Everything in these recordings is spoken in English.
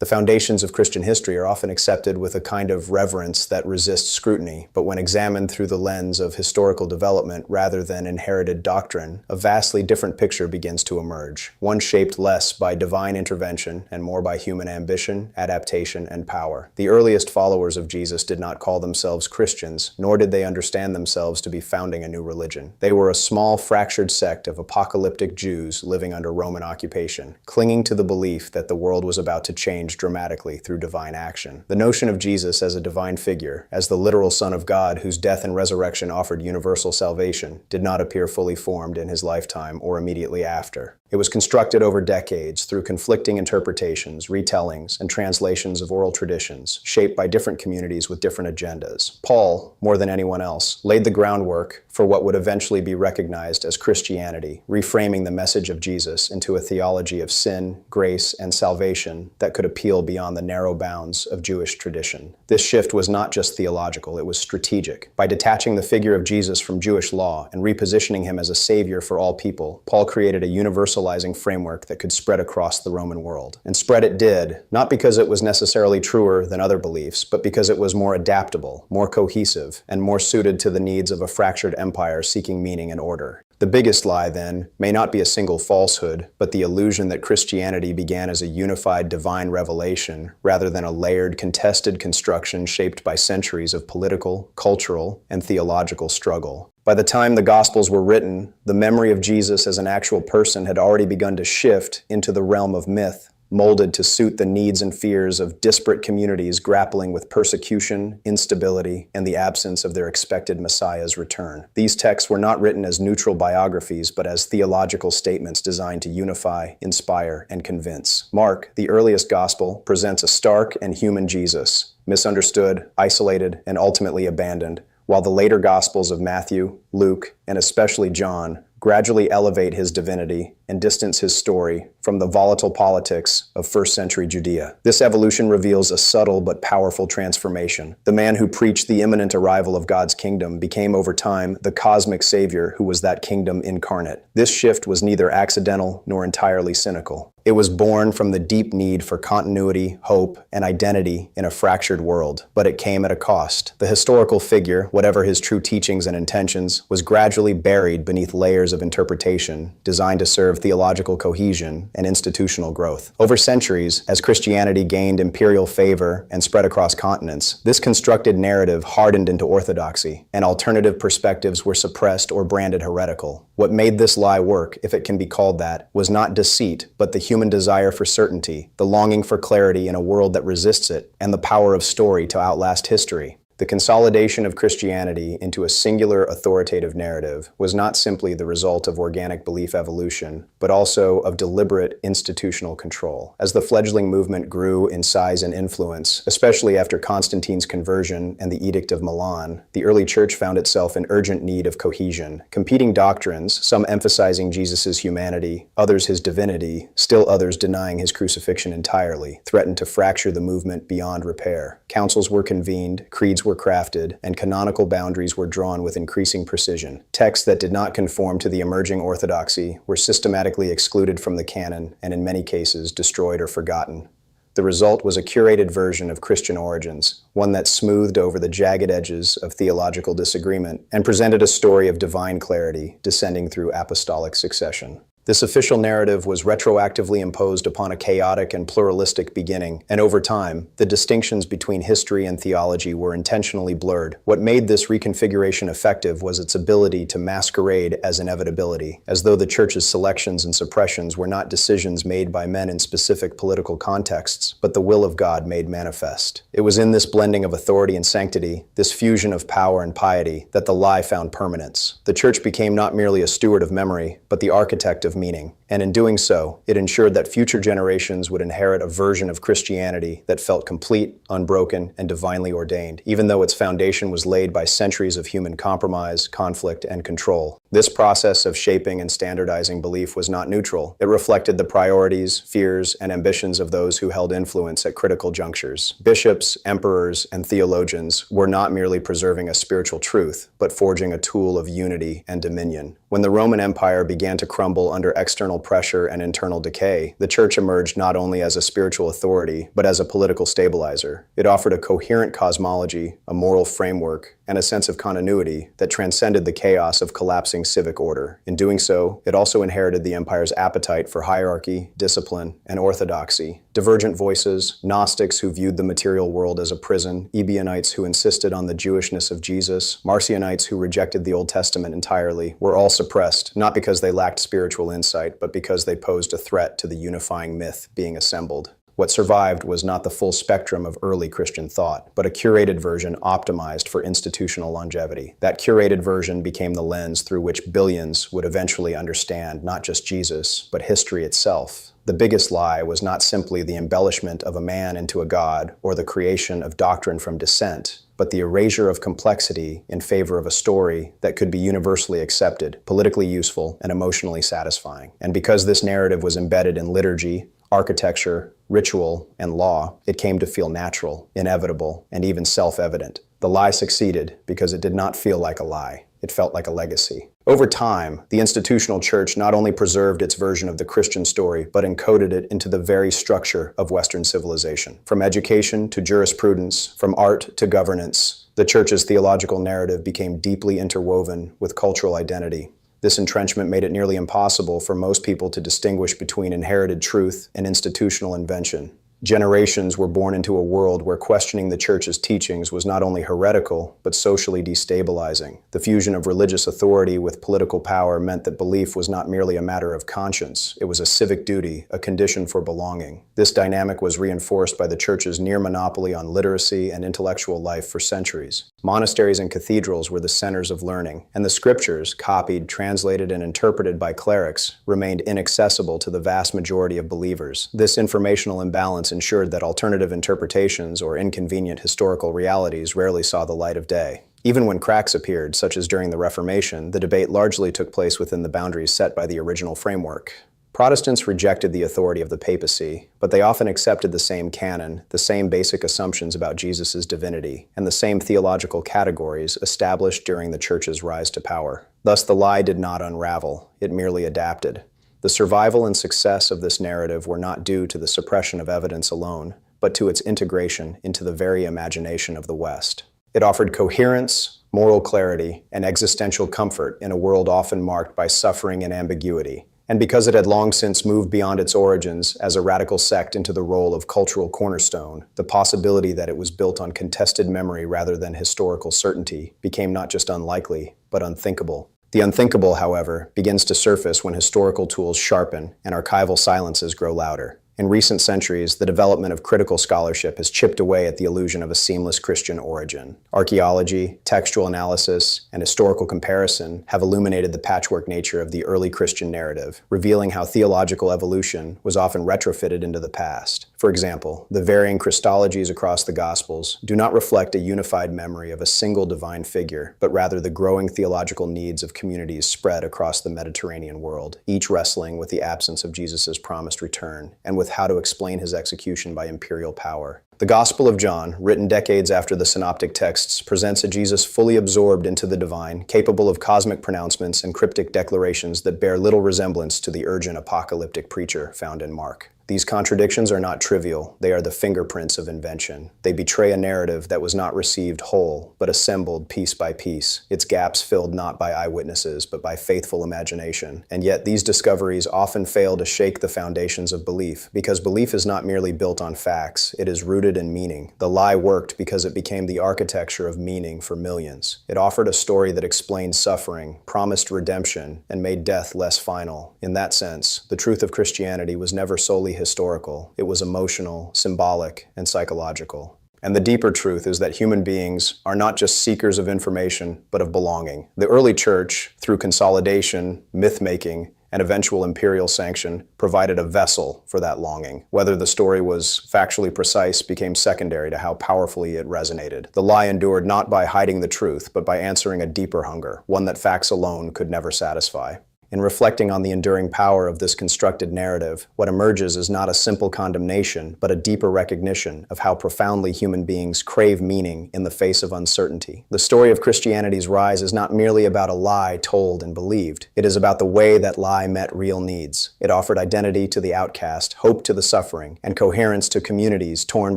The foundations of Christian history are often accepted with a kind of reverence that resists scrutiny, but when examined through the lens of historical development rather than inherited doctrine, a vastly different picture begins to emerge, one shaped less by divine intervention and more by human ambition, adaptation, and power. The earliest followers of Jesus did not call themselves Christians, nor did they understand themselves to be founding a new religion. They were a small, fractured sect of apocalyptic Jews living under Roman occupation, clinging to the belief that the world was about to change dramatically through divine action. The notion of Jesus as a divine figure, as the literal Son of God whose death and resurrection offered universal salvation, did not appear fully formed in his lifetime or immediately after. It was constructed over decades through conflicting interpretations, retellings, and translations of oral traditions, shaped by different communities with different agendas. Paul, more than anyone else, laid the groundwork for what would eventually be recognized as Christianity, reframing the message of Jesus into a theology of sin, grace, and salvation that could appeal beyond the narrow bounds of Jewish tradition. This shift was not just theological, it was strategic. By detaching the figure of Jesus from Jewish law and repositioning him as a savior for all people, Paul created a universalizing framework that could spread across the Roman world. And spread it did, not because it was necessarily truer than other beliefs, but because it was more adaptable, more cohesive, and more suited to the needs of a fractured empire seeking meaning and order. The biggest lie, then, may not be a single falsehood, but the illusion that Christianity began as a unified divine revelation rather than a layered, contested construction shaped by centuries of political, cultural, and theological struggle. By the time the Gospels were written, the memory of Jesus as an actual person had already begun to shift into the realm of myth, molded to suit the needs and fears of disparate communities grappling with persecution, instability, and the absence of their expected Messiah's return. These texts were not written as neutral biographies, but as theological statements designed to unify, inspire, and convince. Mark, the earliest gospel, presents a stark and human Jesus, misunderstood, isolated, and ultimately abandoned, while the later Gospels of Matthew, Luke, and especially John gradually elevate his divinity and distance his story from the volatile politics of first-century Judea. This evolution reveals a subtle but powerful transformation. The man who preached the imminent arrival of God's kingdom became over time the cosmic savior who was that kingdom incarnate. This shift was neither accidental nor entirely cynical. It was born from the deep need for continuity, hope, and identity in a fractured world, but it came at a cost. The historical figure, whatever his true teachings and intentions, was gradually buried beneath layers of interpretation designed to serve theological cohesion and institutional growth. Over centuries, as Christianity gained imperial favor and spread across continents, this constructed narrative hardened into orthodoxy, and alternative perspectives were suppressed or branded heretical. What made this lie work, if it can be called that, was not deceit, but the human desire for certainty, the longing for clarity in a world that resists it, and the power of story to outlast history. The consolidation of Christianity into a singular authoritative narrative was not simply the result of organic belief evolution, but also of deliberate institutional control. As the fledgling movement grew in size and influence, especially after Constantine's conversion and the Edict of Milan, the early church found itself in urgent need of cohesion. Competing doctrines, some emphasizing Jesus' humanity, others his divinity, still others denying his crucifixion entirely, threatened to fracture the movement beyond repair. Councils were convened, creeds were crafted, and canonical boundaries were drawn with increasing precision. Texts that did not conform to the emerging orthodoxy were systematically excluded from the canon and in many cases destroyed or forgotten. The result was a curated version of Christian origins, one that smoothed over the jagged edges of theological disagreement and presented a story of divine clarity descending through apostolic succession. This official narrative was retroactively imposed upon a chaotic and pluralistic beginning, and over time, the distinctions between history and theology were intentionally blurred. What made this reconfiguration effective was its ability to masquerade as inevitability, as though the Church's selections and suppressions were not decisions made by men in specific political contexts, but the will of God made manifest. It was in this blending of authority and sanctity, this fusion of power and piety, that the lie found permanence. The Church became not merely a steward of memory, but the architect of meaning, and in doing so, it ensured that future generations would inherit a version of Christianity that felt complete, unbroken, and divinely ordained, even though its foundation was laid by centuries of human compromise, conflict, and control. This process of shaping and standardizing belief was not neutral. It reflected the priorities, fears, and ambitions of those who held influence at critical junctures. Bishops, emperors, and theologians were not merely preserving a spiritual truth, but forging a tool of unity and dominion. When the Roman Empire began to crumble under under external pressure and internal decay, the church emerged not only as a spiritual authority, but as a political stabilizer. It offered a coherent cosmology, a moral framework, and a sense of continuity that transcended the chaos of collapsing civic order. In doing so, it also inherited the empire's appetite for hierarchy, discipline, and orthodoxy. Divergent voices, Gnostics who viewed the material world as a prison, Ebionites who insisted on the Jewishness of Jesus, Marcionites who rejected the Old Testament entirely, were all suppressed, not because they lacked spiritual insight, but because they posed a threat to the unifying myth being assembled. What survived was not the full spectrum of early Christian thought, but a curated version optimized for institutional longevity. That curated version became the lens through which billions would eventually understand not just Jesus, but history itself. The biggest lie was not simply the embellishment of a man into a god or the creation of doctrine from dissent, but the erasure of complexity in favor of a story that could be universally accepted, politically useful, and emotionally satisfying. And because this narrative was embedded in liturgy, architecture, ritual, and law, it came to feel natural, inevitable, and even self-evident. The lie succeeded because it did not feel like a lie. It felt like a legacy. Over time, the institutional church not only preserved its version of the Christian story, but encoded it into the very structure of Western civilization. From education to jurisprudence, from art to governance, the church's theological narrative became deeply interwoven with cultural identity. This entrenchment made it nearly impossible for most people to distinguish between inherited truth and institutional invention. Generations were born into a world where questioning the church's teachings was not only heretical, but socially destabilizing. The fusion of religious authority with political power meant that belief was not merely a matter of conscience. It was a civic duty, a condition for belonging. This dynamic was reinforced by the church's near monopoly on literacy and intellectual life for centuries. Monasteries and cathedrals were the centers of learning, and the scriptures, copied, translated, and interpreted by clerics, remained inaccessible to the vast majority of believers. This informational imbalance ensured that alternative interpretations or inconvenient historical realities rarely saw the light of day. Even when cracks appeared, such as during the Reformation, the debate largely took place within the boundaries set by the original framework. Protestants rejected the authority of the papacy, but they often accepted the same canon, the same basic assumptions about Jesus' divinity, and the same theological categories established during the Church's rise to power. Thus, the lie did not unravel, it merely adapted. The survival and success of this narrative were not due to the suppression of evidence alone, but to its integration into the very imagination of the West. It offered coherence, moral clarity, and existential comfort in a world often marked by suffering and ambiguity. And because it had long since moved beyond its origins as a radical sect into the role of cultural cornerstone, the possibility that it was built on contested memory rather than historical certainty became not just unlikely, but unthinkable. The unthinkable, however, begins to surface when historical tools sharpen and archival silences grow louder. In recent centuries, the development of critical scholarship has chipped away at the illusion of a seamless Christian origin. Archaeology, textual analysis, and historical comparison have illuminated the patchwork nature of the early Christian narrative, revealing how theological evolution was often retrofitted into the past. For example, the varying Christologies across the Gospels do not reflect a unified memory of a single divine figure, but rather the growing theological needs of communities spread across the Mediterranean world, each wrestling with the absence of Jesus' promised return, and with how to explain his execution by imperial power. The Gospel of John, written decades after the synoptic texts, presents a Jesus fully absorbed into the divine, capable of cosmic pronouncements and cryptic declarations that bear little resemblance to the urgent apocalyptic preacher found in Mark. These contradictions are not trivial, they are the fingerprints of invention. They betray a narrative that was not received whole, but assembled piece by piece, its gaps filled not by eyewitnesses, but by faithful imagination. And yet these discoveries often fail to shake the foundations of belief, because belief is not merely built on facts, it is rooted in meaning. The lie worked because it became the architecture of meaning for millions. It offered a story that explained suffering, promised redemption, and made death less final. In that sense, the truth of Christianity was never solely historical. It was emotional, symbolic, and psychological. And the deeper truth is that human beings are not just seekers of information, but of belonging. The early church, through consolidation, myth-making, and eventual imperial sanction, provided a vessel for that longing. Whether the story was factually precise became secondary to how powerfully it resonated. The lie endured not by hiding the truth, but by answering a deeper hunger, one that facts alone could never satisfy. In reflecting on the enduring power of this constructed narrative, what emerges is not a simple condemnation, but a deeper recognition of how profoundly human beings crave meaning in the face of uncertainty. The story of Christianity's rise is not merely about a lie told and believed. It is about the way that lie met real needs. It offered identity to the outcast, hope to the suffering, and coherence to communities torn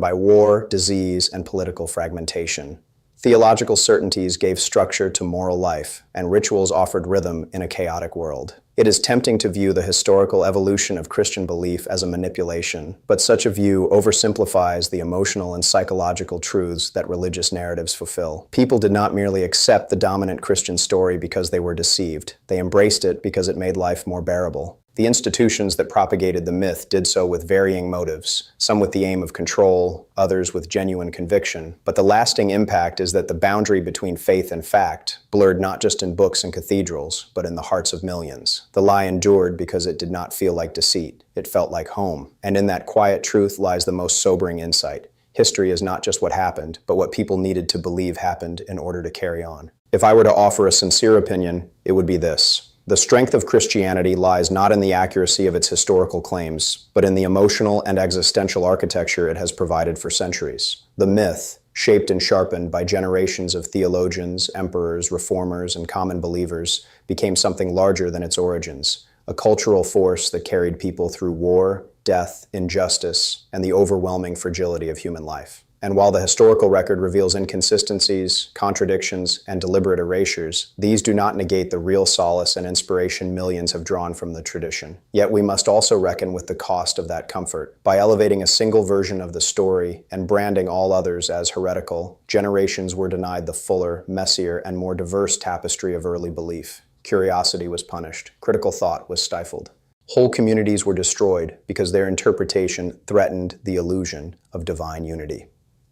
by war, disease, and political fragmentation. Theological certainties gave structure to moral life, and rituals offered rhythm in a chaotic world. It is tempting to view the historical evolution of Christian belief as a manipulation, but such a view oversimplifies the emotional and psychological truths that religious narratives fulfill. People did not merely accept the dominant Christian story because they were deceived. They embraced it because it made life more bearable. The institutions that propagated the myth did so with varying motives, some with the aim of control, others with genuine conviction. But the lasting impact is that the boundary between faith and fact blurred not just in books and cathedrals, but in the hearts of millions. The lie endured because it did not feel like deceit. It felt like home. And in that quiet truth lies the most sobering insight. History is not just what happened, but what people needed to believe happened in order to carry on. If I were to offer a sincere opinion, it would be this. The strength of Christianity lies not in the accuracy of its historical claims, but in the emotional and existential architecture it has provided for centuries. The myth, shaped and sharpened by generations of theologians, emperors, reformers, and common believers, became something larger than its origins, a cultural force that carried people through war, death, injustice, and the overwhelming fragility of human life. And while the historical record reveals inconsistencies, contradictions, and deliberate erasures, these do not negate the real solace and inspiration millions have drawn from the tradition. Yet we must also reckon with the cost of that comfort. By elevating a single version of the story and branding all others as heretical, generations were denied the fuller, messier, and more diverse tapestry of early belief. Curiosity was punished. Critical thought was stifled. Whole communities were destroyed because their interpretation threatened the illusion of divine unity.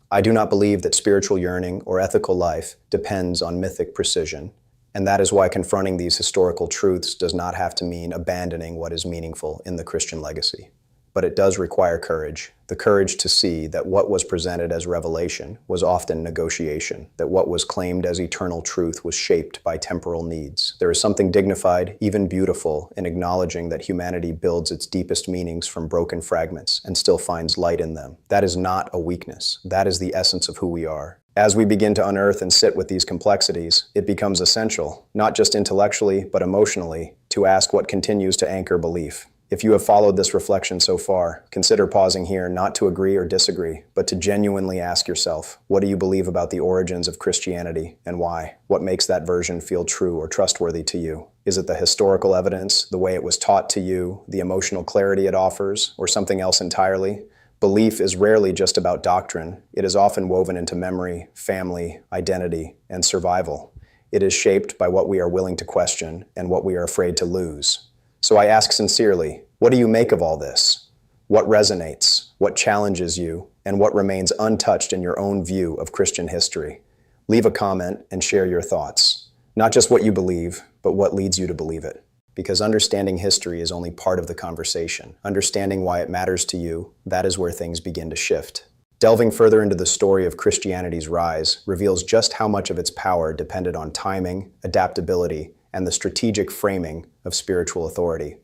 I do not believe that spiritual yearning or ethical life depends on mythic precision, and that is why confronting these historical truths does not have to mean abandoning what is meaningful in the Christian legacy. But it does require courage, the courage to see that what was presented as revelation was often negotiation, that what was claimed as eternal truth was shaped by temporal needs. There is something dignified, even beautiful, in acknowledging that humanity builds its deepest meanings from broken fragments and still finds light in them. That is not a weakness. That is the essence of who we are. As we begin to unearth and sit with these complexities, it becomes essential, not just intellectually, but emotionally, to ask what continues to anchor belief. If you have followed this reflection so far, consider pausing here not to agree or disagree, but to genuinely ask yourself, what do you believe about the origins of Christianity and why? What makes that version feel true or trustworthy to you? Is it the historical evidence, the way it was taught to you, the emotional clarity it offers, or something else entirely? Belief is rarely just about doctrine. It is often woven into memory, family, identity, and survival. It is shaped by what we are willing to question and what we are afraid to lose. So I ask sincerely, what do you make of all this? What resonates? What challenges you? And what remains untouched in your own view of Christian history? Leave a comment and share your thoughts. Not just what you believe, but what leads you to believe it. Because understanding history is only part of the conversation. Understanding why it matters to you, that is where things begin to shift. Delving further into the story of Christianity's rise reveals just how much of its power depended on timing, adaptability, and the strategic framing of spiritual authority.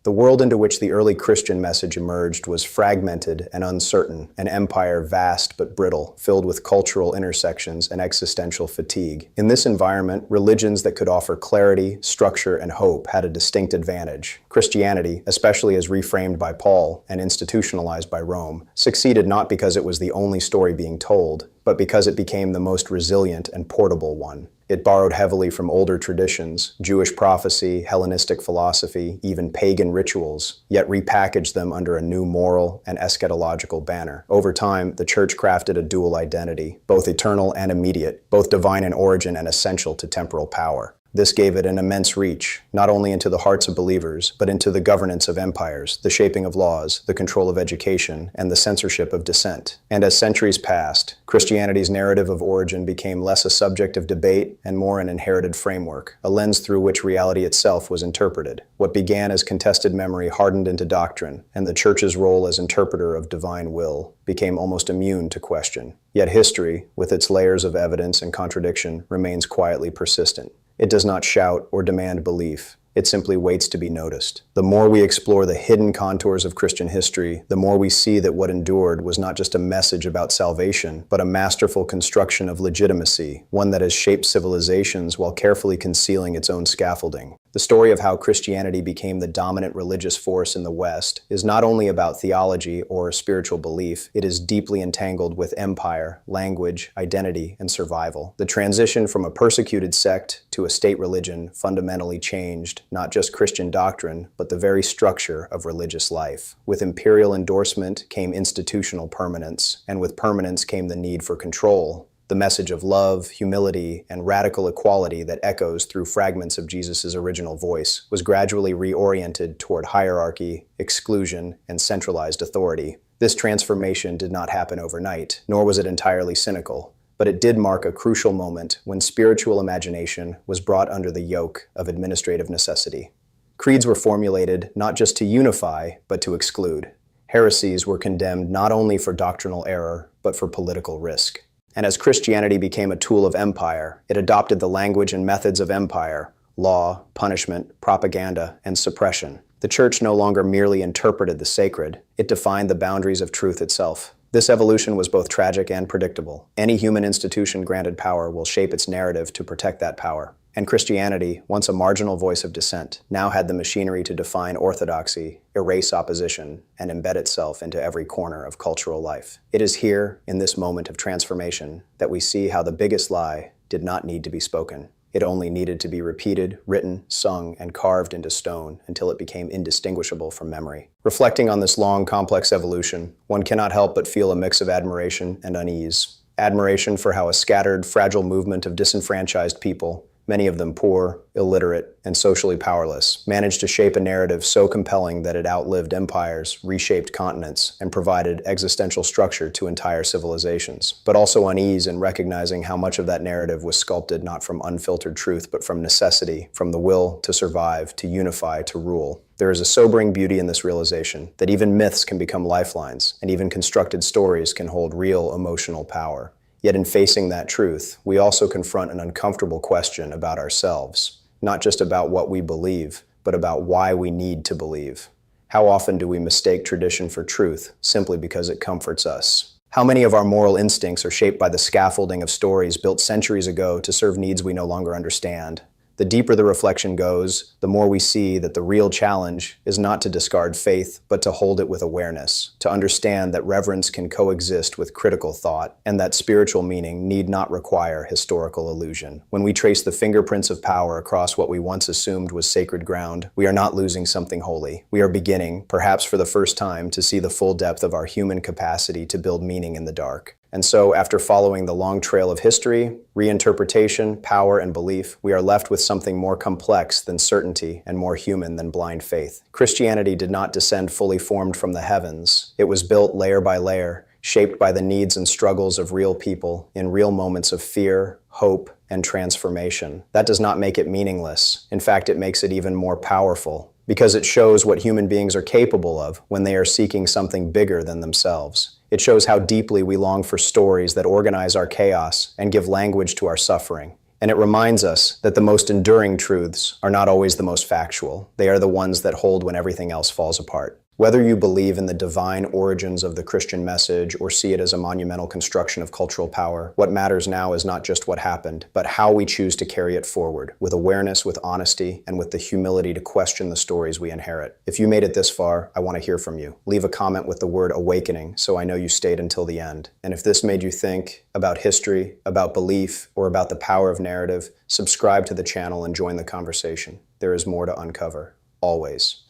The world into which the early Christian message emerged was fragmented and uncertain, an empire vast but brittle, filled with cultural intersections and existential fatigue. In this environment, religions that could offer clarity, structure, and hope had a distinct advantage. Christianity, especially as reframed by Paul and institutionalized by Rome, succeeded not because it was the only story being told, but because it became the most resilient and portable one. It borrowed heavily from older traditions, Jewish prophecy, Hellenistic philosophy, even pagan rituals, yet repackaged them under a new moral and eschatological banner. Over time, the Church crafted a dual identity, both eternal and immediate, both divine in origin and essential to temporal power. This gave it an immense reach, not only into the hearts of believers, but into the governance of empires, the shaping of laws, the control of education, and the censorship of dissent. And as centuries passed, Christianity's narrative of origin became less a subject of debate and more an inherited framework, a lens through which reality itself was interpreted. What began as contested memory hardened into doctrine, and the Church's role as interpreter of divine will became almost immune to question. Yet history, with its layers of evidence and contradiction, remains quietly persistent. It does not shout or demand belief, It simply waits to be noticed. The more we explore the hidden contours of Christian history, the more we see that what endured was not just a message about salvation, but a masterful construction of legitimacy, one that has shaped civilizations while carefully concealing its own scaffolding. The story of how Christianity became the dominant religious force in the West is not only about theology or spiritual belief, it is deeply entangled with empire, language, identity, and survival. The transition from a persecuted sect to a state religion fundamentally changed not just Christian doctrine, but the very structure of religious life. With imperial endorsement came institutional permanence, and with permanence came the need for control. The message of love, humility, and radical equality that echoes through fragments of Jesus' original voice was gradually reoriented toward hierarchy, exclusion, and centralized authority. This transformation did not happen overnight, nor was it entirely cynical, but it did mark a crucial moment when spiritual imagination was brought under the yoke of administrative necessity. Creeds were formulated not just to unify, but to exclude. Heresies were condemned not only for doctrinal error, but for political risk. And as Christianity became a tool of empire, it adopted the language and methods of empire: law, punishment, propaganda, and suppression. The church no longer merely interpreted the sacred, it defined the boundaries of truth itself. This evolution was both tragic and predictable. Any human institution granted power will shape its narrative to protect that power. And Christianity, once a marginal voice of dissent, now had the machinery to define orthodoxy, erase opposition, and embed itself into every corner of cultural life. It is here, in this moment of transformation, that we see how the biggest lie did not need to be spoken. It only needed to be repeated, written, sung, and carved into stone until it became indistinguishable from memory. Reflecting on this long, complex evolution, one cannot help but feel a mix of admiration and unease. Admiration for how a scattered, fragile movement of disenfranchised people, many of them poor, illiterate, and socially powerless, managed to shape a narrative so compelling that it outlived empires, reshaped continents, and provided existential structure to entire civilizations. But also unease in recognizing how much of that narrative was sculpted not from unfiltered truth, but from necessity, from the will to survive, to unify, to rule. There is a sobering beauty in this realization that even myths can become lifelines, and even constructed stories can hold real emotional power. Yet in facing that truth, we also confront an uncomfortable question about ourselves, not just about what we believe, but about why we need to believe. How often do we mistake tradition for truth simply because it comforts us? How many of our moral instincts are shaped by the scaffolding of stories built centuries ago to serve needs we no longer understand? The deeper the reflection goes, the more we see that the real challenge is not to discard faith, but to hold it with awareness, to understand that reverence can coexist with critical thought, and that spiritual meaning need not require historical illusion. When we trace the fingerprints of power across what we once assumed was sacred ground, we are not losing something holy. We are beginning, perhaps for the first time, to see the full depth of our human capacity to build meaning in the dark. And so, after following the long trail of history, reinterpretation, power, and belief, we are left with something more complex than certainty and more human than blind faith. Christianity did not descend fully formed from the heavens. It was built layer by layer, shaped by the needs and struggles of real people in real moments of fear, hope, and transformation. That does not make it meaningless. In fact, it makes it even more powerful, because it shows what human beings are capable of when they are seeking something bigger than themselves. It shows how deeply we long for stories that organize our chaos and give language to our suffering. And it reminds us that the most enduring truths are not always the most factual. They are the ones that hold when everything else falls apart. Whether you believe in the divine origins of the Christian message or see it as a monumental construction of cultural power, what matters now is not just what happened, but how we choose to carry it forward, with awareness, with honesty, and with the humility to question the stories we inherit. If you made it this far, I want to hear from you. Leave a comment with the word awakening so I know you stayed until the end. And if this made you think about history, about belief, or about the power of narrative, subscribe to the channel and join the conversation. There is more to uncover, always.